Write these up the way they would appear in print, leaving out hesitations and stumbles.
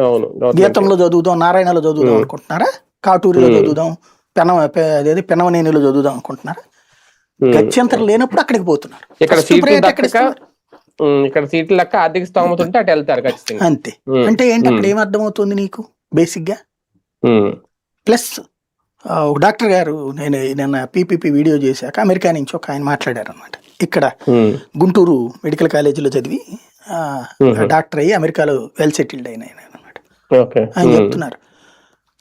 అవును. గీతంలో చదువుదాం, నారాయణలో చదువుదాం అనుకుంటున్నారా? కాటూరిలో చదువుదాం, అదేది పెనమనేనిలో చదువుదాం అనుకుంటున్నారా? గత్యంతరం లేనప్పుడు అక్కడికి పోతున్నారు. ఇక్కడ ఫస్ట్ సీట్లు ప్రయారిటీ దక్కక ఇక్కడ సీట్లు లెక్క ఆర్థిక స్తోమత ఉంటే అటు వెళ్తారు ఖచ్చితంగా. అంతే. అంటే ఏంటి అక్కడ ఏమర్థమవుతుంది నీకు బేసిక్ గా? ప్లస్ ఒక డాక్టర్ గారు, నేను నిన్న పీపీపీ వీడియో చేశాక అమెరికా నుంచి ఒక ఆయన మాట్లాడారు అనమాట. ఇక్కడ గుంటూరు మెడికల్ కాలేజీలో చదివి డాక్టర్ అయ్యి అమెరికాలో వెల్ సెటిల్డ్ అయిన ఆయన అనమాట. ఆయన చెప్తున్నారు,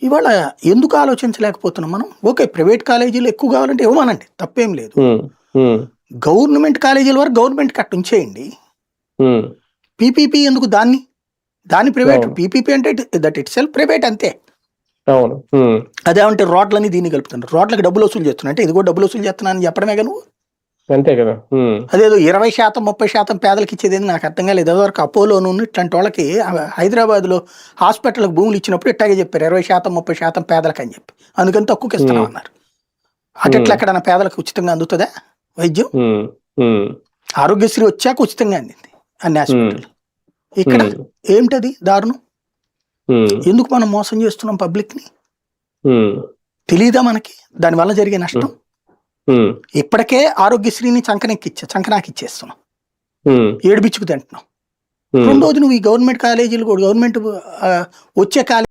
ఇవాళ ఎందుకు ఆలోచించలేకపోతున్నాం మనం? ఓకే, ప్రైవేట్ కాలేజీలు ఎక్కువ కావాలంటే ఇవ్వమనండి, తప్పేం లేదు. గవర్నమెంట్ కాలేజీల వరకు గవర్నమెంట్ కట్టు ఉంచేయండి. పీపీపీ ఎందుకు? దాన్ని ప్రైవేట్. పీపీపీ అంటే దట్ ఇట్ సెల్ఫ్ ప్రైవేట్, అంతే. అదేమంటే రోడ్లని దీన్ని కలుపుతున్నారు, రోడ్లకు డబ్బులు వసూలు చేస్తున్నా అంటే ఇది కూడా డబ్బులు వసూలు చేస్తున్నా అని చెప్పడమే కదా నువ్వు. అంతే కదా. అదేదో 20% 30% పేదలకు ఇచ్చేది నాకు అర్థం కాలేదు. అదివరకు అపోలోను ఇట్లాంటి వాళ్ళకి హైదరాబాద్ లో హాస్పిటల్కి భూములు ఇచ్చినప్పుడు ఇట్టాగే చెప్పారు, 20% 30% పేదలకు అని చెప్పి, అందుకని తక్కువకి ఇస్తున్నాం అన్నారు. అట్లా ఎక్కడన్నా పేదలకు ఉచితంగా అందుతుందా వైద్యం? ఆరోగ్యశ్రీ వచ్చాక ఉచితంగా అందింది అన్ని హాస్పిటల్. ఇక్కడ ఏమిటది దారుణం? ఎందుకు మనం మోసం చేస్తున్నాం పబ్లిక్ ని? తెలీదా మనకి దానివల్ల జరిగే నష్టం? ఇప్పటికే ఆరోగ్యశ్రీని చంకనాకిచ్చేస్తున్నాం, ఏడుబిచ్చుకు తింటున్నాం. రెండోది నువ్వు ఈ గవర్నమెంట్ కాలేజీలు కూడా, గవర్నమెంట్ వచ్చే కాలేజీ